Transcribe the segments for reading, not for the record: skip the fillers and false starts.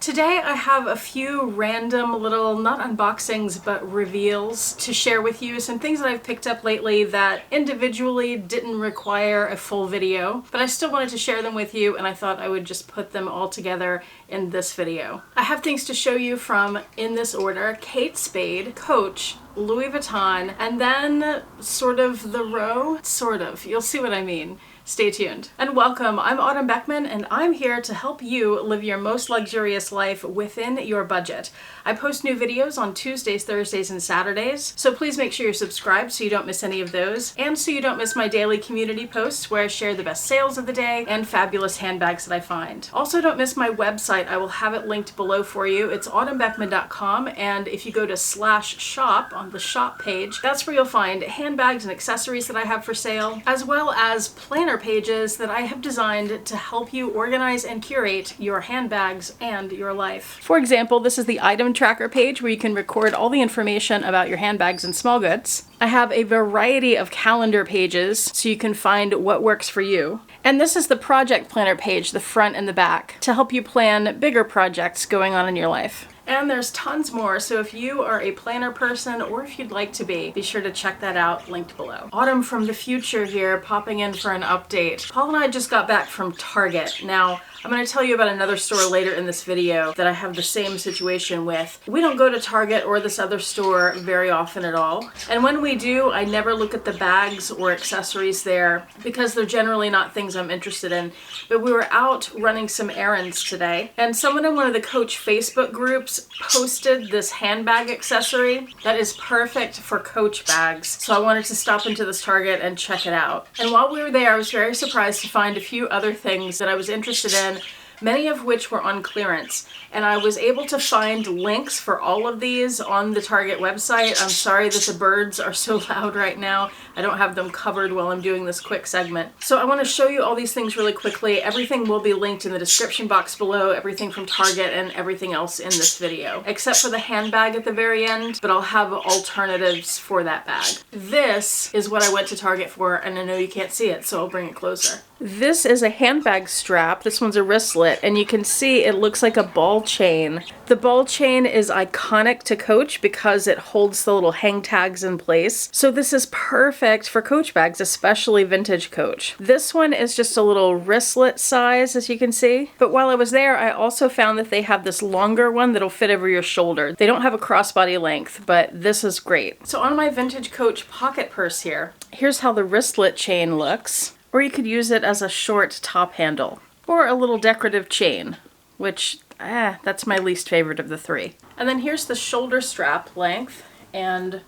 Today I have a few random little, not unboxings, but reveals to share with you. Some things that I've picked up lately that individually didn't require a full video, but I still wanted to share them with you, and I thought I would just put them all together in this video. I have things to show you from, in this order, Kate Spade, Coach, Louis Vuitton, and then sort of the row. Sort of. You'll see what I mean. Stay tuned. And welcome, I'm Autumn Beckman, and I'm here to help you live your most luxurious life within your budget. I post new videos on Tuesdays, Thursdays, and Saturdays, so please make sure you're subscribed so you don't miss any of those, and so you don't miss my daily community posts where I share the best sales of the day and fabulous handbags that I find. Also, don't miss my website. I will have it linked below for you. It's autumnbeckman.com, and if you go to /shop on the shop page, that's where you'll find handbags and accessories that I have for sale, as well as planner pages that I have designed to help you organize and curate your handbags and your life. For example, this is the item tracker page where you can record all the information about your handbags and small goods. I have a variety of calendar pages so you can find what works for you. And this is the project planner page, the front and the back, to help you plan bigger projects going on in your life. And there's tons more, so if you are a planner person or if you'd like to be sure to check that out, linked below. Autumn from the future here, popping in for an update. Paul and I just got back from Target. Now, I'm going to tell you about another store later in this video that I have the same situation with. We don't go to Target or this other store very often at all. And when we do, I never look at the bags or accessories there because they're generally not things I'm interested in. But we were out running some errands today, and someone in one of the Coach Facebook groups posted this handbag accessory that is perfect for Coach bags. So I wanted to stop into this Target and check it out. And while we were there, I was very surprised to find a few other things that I was interested in, many of which were on clearance. And I was able to find links for all of these on the Target website. I'm sorry that the birds are so loud right now. I don't have them covered while I'm doing this quick segment. So I want to show you all these things really quickly. Everything will be linked in the description box below, everything from Target and everything else in this video, except for the handbag at the very end, but I'll have alternatives for that bag. This is what I went to Target for, and I know you can't see it, so I'll bring it closer. This is a handbag strap. This one's a wristlet, and you can see it looks like a ball chain. The ball chain is iconic to Coach because it holds the little hang tags in place. So this is perfect for Coach bags, especially vintage Coach. This one is just a little wristlet size, as you can see. But while I was there, I also found that they have this longer one that'll fit over your shoulder. They don't have a crossbody length, but this is great. So on my vintage Coach pocket purse here, here's how the wristlet chain looks. Or you could use it as a short top handle, or a little decorative chain, which, that's my least favorite of the three. And then here's the shoulder strap length, and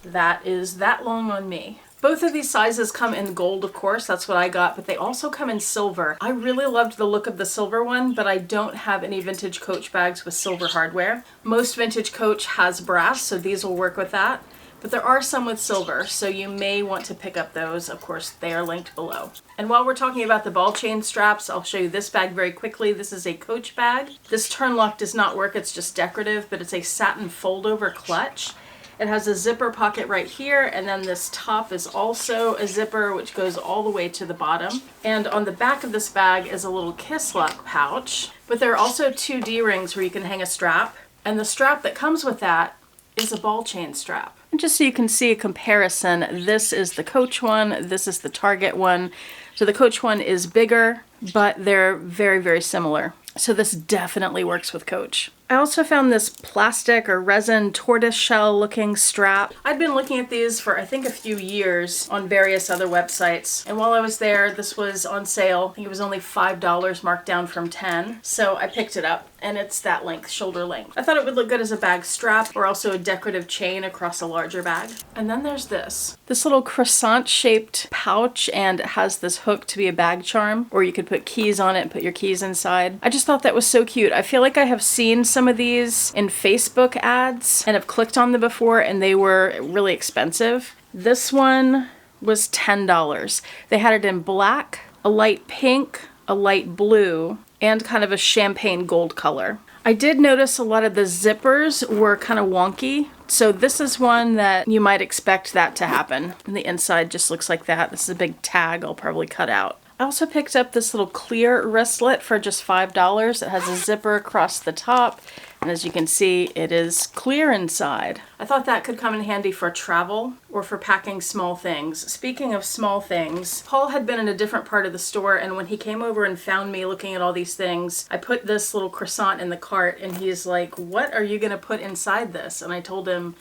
that is that long on me. Both of these sizes come in gold, of course, that's what I got, but they also come in silver. I really loved the look of the silver one, but I don't have any vintage Coach bags with silver hardware. Most vintage Coach has brass, so these will work with that. But there are some with silver, so you may want to pick up those. Of course, they are linked below. And while we're talking about the ball chain straps, I'll show you this bag very quickly. This is a Coach bag. This turn lock does not work, it's just decorative, but it's a satin fold-over clutch. It has a zipper pocket right here, and then this top is also a zipper, which goes all the way to the bottom. And on the back of this bag is a little kiss lock pouch, but there are also two D-rings where you can hang a strap. And the strap that comes with that is a ball chain strap. And just so you can see a comparison, this is the Coach one, this is the Target one. So the Coach one is bigger, but they're very, very similar. So this definitely works with Coach. I also found this plastic or resin tortoise shell looking strap. I'd been looking at these for I think a few years on various other websites. And while I was there, this was on sale. I think it was only $5 marked down from 10. So I picked it up, and it's that length, shoulder length. I thought it would look good as a bag strap or also a decorative chain across a larger bag. And then there's this little croissant shaped pouch, and it has this hook to be a bag charm, or you could put keys on it and put your keys inside. I just thought that was so cute. I feel like I have seen some of these in Facebook ads and have clicked on them before, and they were really expensive. This one was $10. They had it in black, a light pink, a light blue, and kind of a champagne gold color. I did notice a lot of the zippers were kind of wonky, so this is one that you might expect that to happen. And the inside just looks like that. This is a big tag I'll probably cut out. I also picked up this little clear wristlet for just $5. It has a zipper across the top, and as you can see, it is clear inside. I thought that could come in handy for travel or for packing small things. Speaking of small things, Paul had been in a different part of the store, and when he came over and found me looking at all these things, I put this little croissant in the cart, and he's like, "What are you gonna put inside this?" And I told him,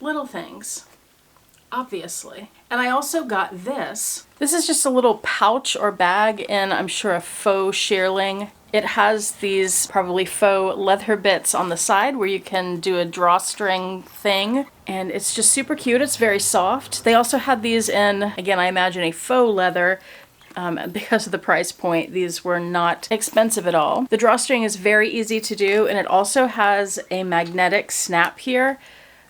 little things. Obviously. And I also got this. This is just a little pouch or bag in, I'm sure, a faux shearling. It has these probably faux leather bits on the side where you can do a drawstring thing. And it's just super cute. It's very soft. They also had these in, again, I imagine a faux leather. Because of the price point, these were not expensive at all. The drawstring is very easy to do, and it also has a magnetic snap here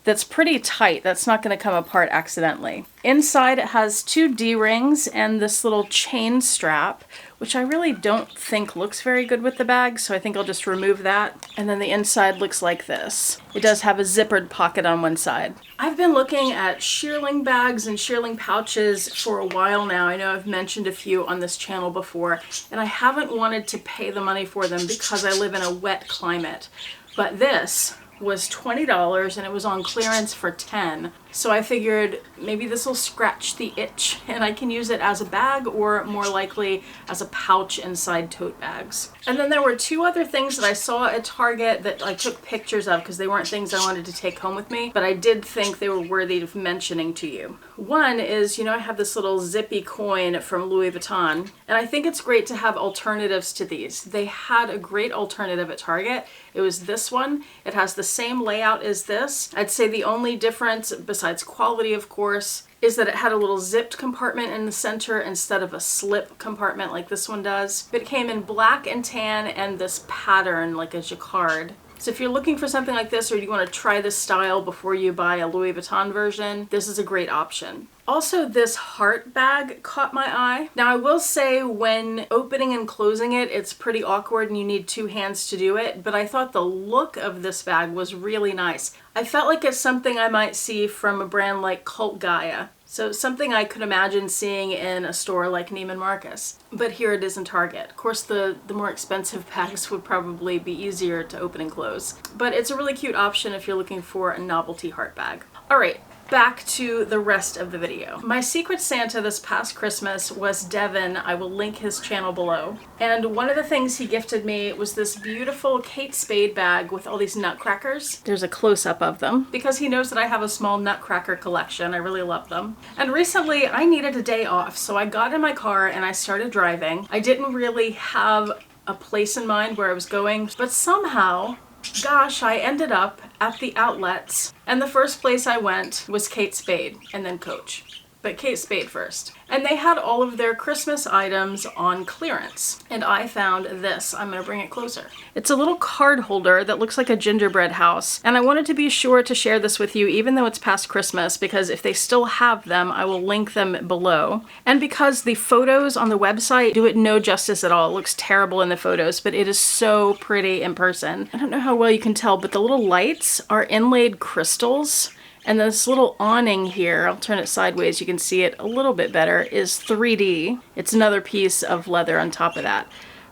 that's pretty tight. That's not going to come apart accidentally. Inside it has 2 D-rings and this little chain strap, which I really don't think looks very good with the bag, so I think I'll just remove that. And then the inside looks like this. It does have a zippered pocket on one side. I've been looking at shearling bags and shearling pouches for a while now. I know I've mentioned a few on this channel before, and I haven't wanted to pay the money for them because I live in a wet climate. But this was $20 and it was on clearance for $10. So I figured maybe this will scratch the itch and I can use it as a bag or more likely as a pouch inside tote bags. And then there were 2 other things that I saw at Target that I took pictures of because they weren't things I wanted to take home with me, but I did think they were worthy of mentioning to you. One is, you know, I have this little zippy coin from Louis Vuitton, and I think it's great to have alternatives to these. They had a great alternative at Target. It was this one. It has the same layout as this. I'd say the only difference, besides quality of course, is that it had a little zipped compartment in the center instead of a slip compartment like this one does. It came in black and tan and this pattern like a jacquard. So if you're looking for something like this or you want to try this style before you buy a Louis Vuitton version, this is a great option. Also, this heart bag caught my eye. Now I will say when opening and closing it, it's pretty awkward and you need 2 hands to do it, but I thought the look of this bag was really nice. I felt like it's something I might see from a brand like Cult Gaia. So something I could imagine seeing in a store like Neiman Marcus. But here it is in Target. Of course, the more expensive bags would probably be easier to open and close. But it's a really cute option if you're looking for a novelty heart bag. All right. Back to the rest of the video. My Secret Santa this past Christmas was Devin. I will link his channel below. And one of the things he gifted me was this beautiful Kate Spade bag with all these nutcrackers. There's a close-up of them because he knows that I have a small nutcracker collection. I really love them. And recently I needed a day off, so I got in my car and I started driving. I didn't really have a place in mind where I was going, but somehow, gosh, I ended up at the outlets, and the first place I went was Kate Spade and then Coach. But Kate Spade first. And they had all of their Christmas items on clearance. And I found this. I'm going to bring it closer. It's a little card holder that looks like a gingerbread house. And I wanted to be sure to share this with you even though it's past Christmas, because if they still have them, I will link them below. And because the photos on the website do it no justice at all. It looks terrible in the photos, but it is so pretty in person. I don't know how well you can tell, but the little lights are inlaid crystals. And this little awning here, I'll turn it sideways, you can see it a little bit better, is 3D. It's another piece of leather on top of that.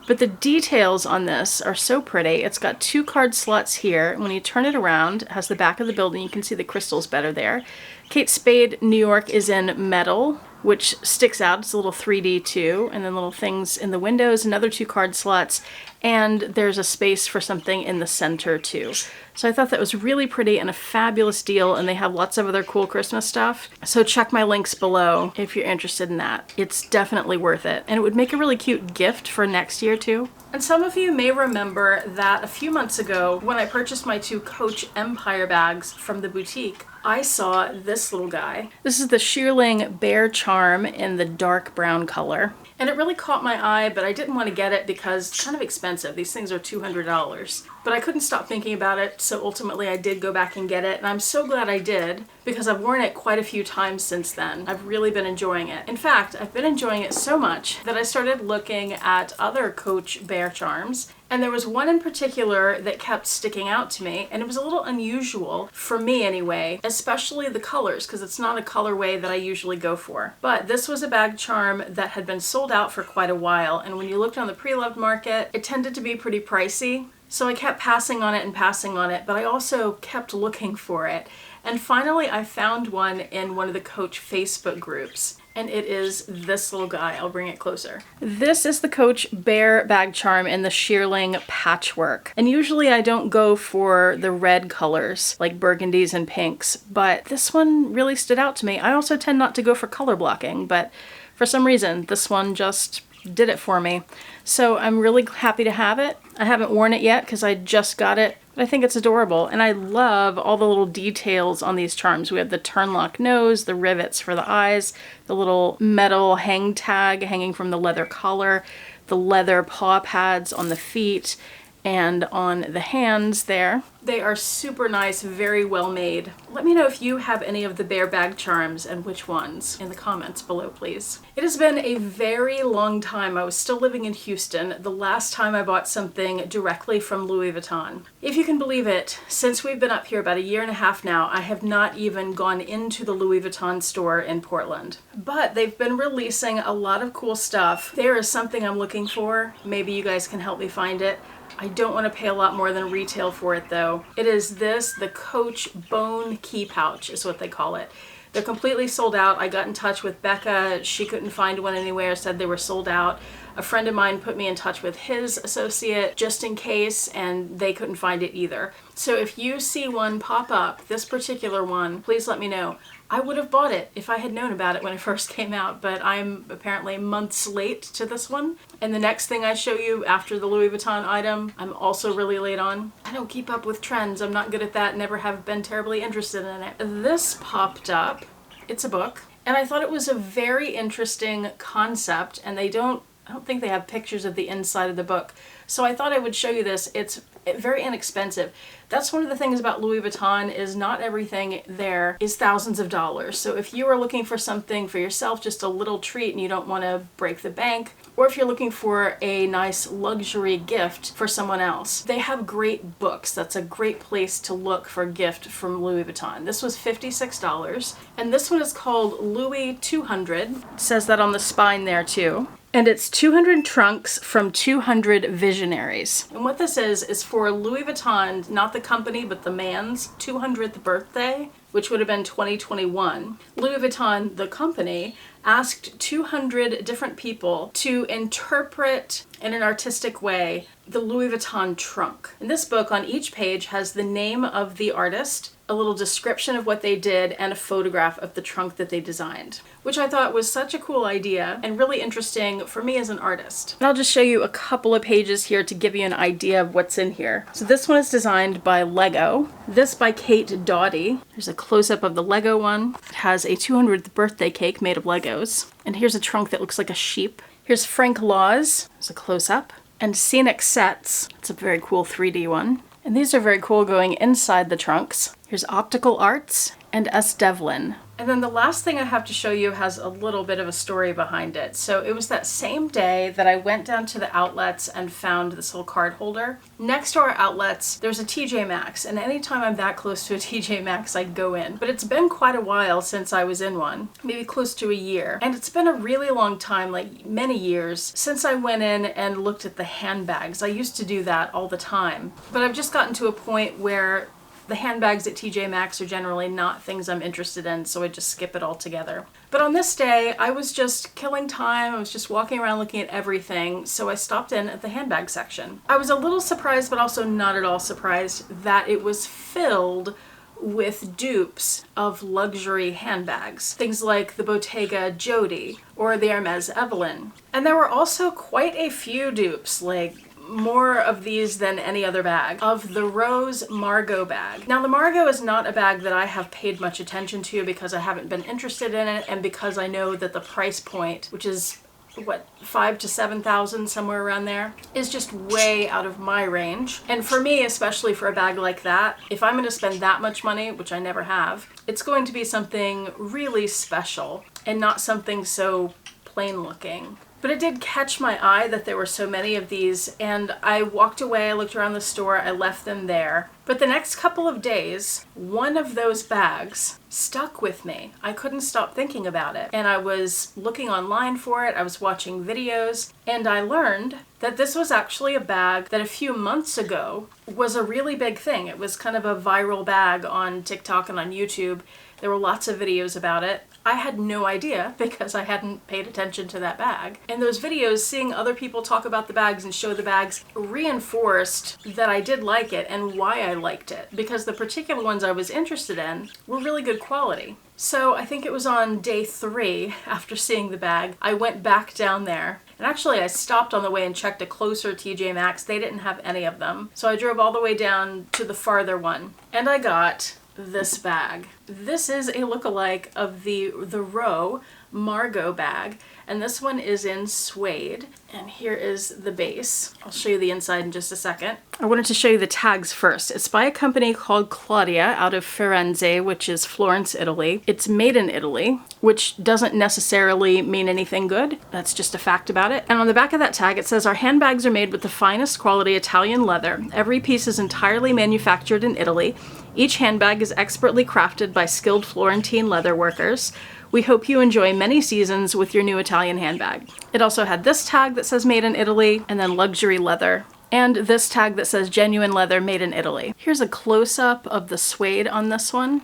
But the details on this are so pretty. It's got 2 card slots here. When you turn it around, it has the back of the building. You can see the crystals better there. Kate Spade New York is in metal, which sticks out. It's a little 3D too. And then little things in the windows, another 2 card slots. And there's a space for something in the center too. So I thought that was really pretty and a fabulous deal, and they have lots of other cool Christmas stuff. So check my links below if you're interested in that. It's definitely worth it. And it would make a really cute gift for next year too. And some of you may remember that a few months ago when I purchased my 2 Coach Empire bags from the boutique, I saw this little guy. This is the shearling Bear Charm in the dark brown color. And it really caught my eye, but I didn't want to get it because it's kind of expensive. These things are $200. But I couldn't stop thinking about it, so ultimately I did go back and get it. And I'm so glad I did because I've worn it quite a few times since then. I've really been enjoying it. In fact, I've been enjoying it so much that I started looking at other Coach Bear Charms. And there was one in particular that kept sticking out to me, and it was a little unusual for me anyway, especially the colors, because it's not a colorway that I usually go for. But this was a bag charm that had been sold out for quite a while, and when you looked on the Preloved market, it tended to be pretty pricey. So I kept passing on it, but I also kept looking for it. And finally I found one in one of the Coach Facebook groups. And it is this little guy. I'll bring it closer. This is the Coach Bear bag charm in the shearling patchwork. And usually I don't go for the red colors like burgundies and pinks, but this one really stood out to me. I also tend not to go for color blocking, but for some reason this one just did it for me. So I'm really happy to have it. I haven't worn it yet because I just got it. I think it's adorable, and I love all the little details on these charms. We have the turnlock nose, the rivets for the eyes, the little metal hang tag hanging from the leather collar, the leather paw pads on the feet and on the hands there. They are super nice, very well made. Let me know if you have any of the bear bag charms and which ones in the comments below, please. It has been a very long time. I was still living in Houston the last time I bought something directly from Louis Vuitton. If you can believe it, since we've been up here about a year and a half now, I have not even gone into the Louis Vuitton store in Portland. But they've been releasing a lot of cool stuff. There is something I'm looking for. Maybe you guys can help me find it. I don't want to pay a lot more than retail for it though. It is this, the Coach Bone Key Pouch is what they call it. They're completely sold out. I got in touch with Becca. She couldn't find one anywhere, said they were sold out. A friend of mine put me in touch with his associate just in case, and they couldn't find it either. So if you see one pop up, this particular one, please let me know. I would have bought it if I had known about it when it first came out, but I'm apparently months late to this one. And the next thing I show you after the Louis Vuitton item, I'm also really late on. I don't keep up with trends. I'm not good at that, never have been terribly interested in it. This popped up. It's a book. And I thought it was a very interesting concept, and I don't think they have pictures of the inside of the book. So I thought I would show you this. It's very inexpensive. That's one of the things about Louis Vuitton, is not everything there is thousands of dollars. So if you are looking for something for yourself, just a little treat, and you don't want to break the bank, or if you're looking for a nice luxury gift for someone else, they have great books. That's a great place to look for a gift from Louis Vuitton. This was $56, and this one is called Louis 200. It says that on the spine there too. And it's 200 trunks from 200 visionaries. And what this is for Louis Vuitton, not the company, but the man's 200th birthday, which would have been 2021. Louis Vuitton, the company, asked 200 different people to interpret in an artistic way the Louis Vuitton trunk. And this book on each page has the name of the artist, a little description of what they did, and a photograph of the trunk that they designed, which I thought was such a cool idea and really interesting for me as an artist. And I'll just show you a couple of pages here to give you an idea of what's in here. So this one is designed by Lego. This by Kate Doughty. There's a close-up of the Lego one. It has a 200th birthday cake made of Legos. And here's a trunk that looks like a sheep. Here's Frank Laws. There's a close-up. And Scenic Sets. It's a very cool 3D one. And these are very cool going inside the trunks. Here's Optical Arts and S. Devlin. And then the last thing I have to show you has a little bit of a story behind it. So it was that same day that I went down to the outlets and found this little card holder. Next to our outlets, there's a TJ Maxx, and anytime I'm that close to a TJ Maxx, I go in. But it's been quite a while since I was in one, maybe close to a year. And it's been a really long time, like many years, since I went in and looked at the handbags. I used to do that all the time. But I've just gotten to a point where the handbags at TJ Maxx are generally not things I'm interested in, so I just skip it altogether. But on this day, I was just killing time. I was just walking around looking at everything, so I stopped in at the handbag section. I was a little surprised, but also not at all surprised, that it was filled with dupes of luxury handbags. Things like the Bottega Jodie or the Hermes Evelyn. And there were also quite a few dupes, like more of these than any other bag, of the Rose Margot bag. Now the Margot is not a bag that I have paid much attention to because I haven't been interested in it, and because I know that the price point, which is what, 5,000 to 7,000, somewhere around there, is just way out of my range. And for me, especially for a bag like that, if I'm going to spend that much money, which I never have, it's going to be something really special and not something so plain looking. But But it did catch my eye that there were so many of these, and I walked away, I looked around the store, I left them there. But the next couple of days, one of those bags stuck with me. I couldn't stop thinking about it. And I was looking online for it, I was watching videos, and I learned that this was actually a bag that a few months ago was a really big thing. It was kind of a viral bag on TikTok and on YouTube. There were lots of videos about it. I had no idea because I hadn't paid attention to that bag. And those videos, seeing other people talk about the bags and show the bags, reinforced that I did like it and why I liked it. Because the particular ones I was interested in were really good quality. So I think it was on day 3 after seeing the bag, I went back down there. And actually I stopped on the way and checked a closer TJ Maxx. They didn't have any of them. So I drove all the way down to the farther one. And I got this bag. This is a lookalike of the Row Margot bag, and this one is in suede. And here is the base. I'll show you the inside in just a second. I wanted to show you the tags first. It's by a company called Claudia out of Firenze, which is Florence, Italy. It's made in Italy, which doesn't necessarily mean anything good. That's just a fact about it. And on the back of that tag, it says, "Our handbags are made with the finest quality Italian leather. Every piece is entirely manufactured in Italy. Each handbag is expertly crafted by skilled Florentine leather workers. We hope you enjoy many seasons with your new Italian handbag." It also had this tag that says made in Italy, and then luxury leather, and this tag that says genuine leather made in Italy. Here's a close-up of the suede on this one,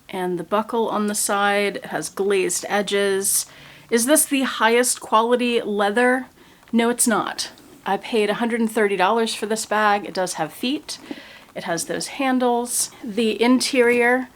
and the buckle on the side. It has glazed edges. Is this the highest quality leather? No, it's not. I paid $130 for this bag. It does have feet. It has those handles. The interior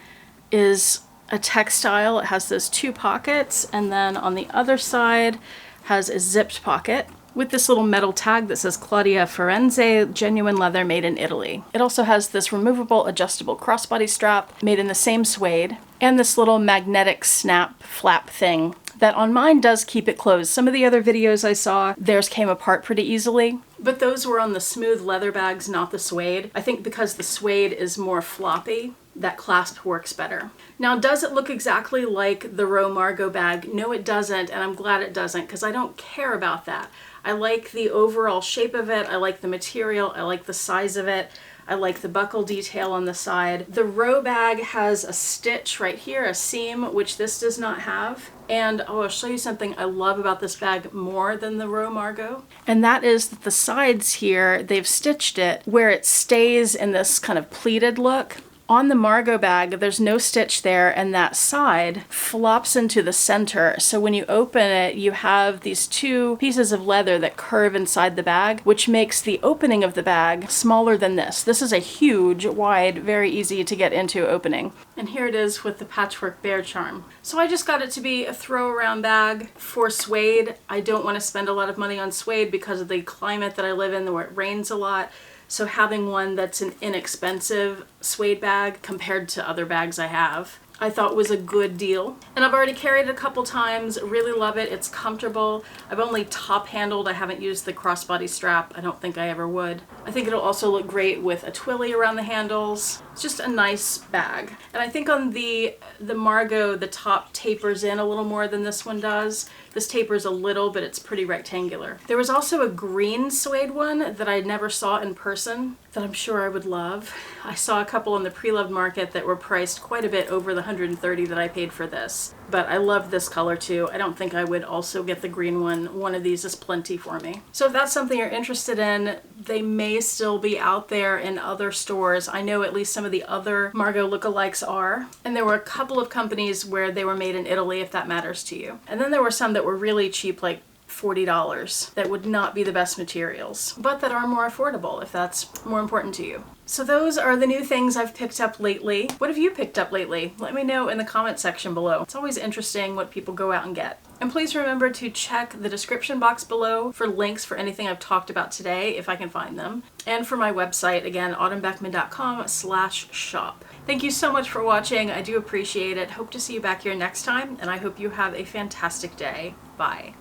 is a textile. It has those 2 pockets, and then on the other side has a zipped pocket with this little metal tag that says Claudia Firenze, genuine leather made in Italy. It also has this removable adjustable crossbody strap made in the same suede, and this little magnetic snap flap thing that on mine does keep it closed. Some of the other videos I saw, theirs came apart pretty easily, but those were on the smooth leather bags, not the suede. I think because the suede is more floppy, that clasp works better. Now, does it look exactly like the Row Margot bag? No, it doesn't, and I'm glad it doesn't, because I don't care about that. I like the overall shape of it, I like the material, I like the size of it, I like the buckle detail on the side. The Row bag has a stitch right here, a seam, which this does not have. And oh, I'll show you something I love about this bag more than the Row Margot. And that is that the sides here, they've stitched it where it stays in this kind of pleated look. On the Margot bag, there's no stitch there, and that side flops into the center. So when you open it, you have these 2 pieces of leather that curve inside the bag, which makes the opening of the bag smaller than this. This is a huge, wide, very easy to get into opening. And here it is with the patchwork bear charm. So I just got it to be a throw around bag for suede. I don't want to spend a lot of money on suede because of the climate that I live in where it rains a lot. So having one that's an inexpensive suede bag compared to other bags I have, I thought was a good deal. And I've already carried it a couple times, really love it, it's comfortable. I've only top handled, I haven't used the crossbody strap, I don't think I ever would. I think it'll also look great with a twilly around the handles. It's just a nice bag. And I think on the Margot, the top tapers in a little more than this one does. This tapers a little, but it's pretty rectangular. There was also a green suede one that I never saw in person that I'm sure I would love. I saw a couple on the Preloved market that were priced quite a bit over the $130 that I paid for this. But I love this color too. I don't think I would also get the green one. One of these is plenty for me. So if that's something you're interested in, they may still be out there in other stores. I know at least some of the other Margot lookalikes are. And there were a couple of companies where they were made in Italy, if that matters to you. And then there were some that were really cheap, like $40, that would not be the best materials, but that are more affordable if that's more important to you. So those are the new things I've picked up lately. What have you picked up lately? Let me know in the comment section below. It's always interesting what people go out and get. And please remember to check the description box below for links for anything I've talked about today, if I can find them. And for my website, again, autumnbeckman.com/shop. Thank you so much for watching. I do appreciate it. Hope to see you back here next time, and I hope you have a fantastic day. Bye.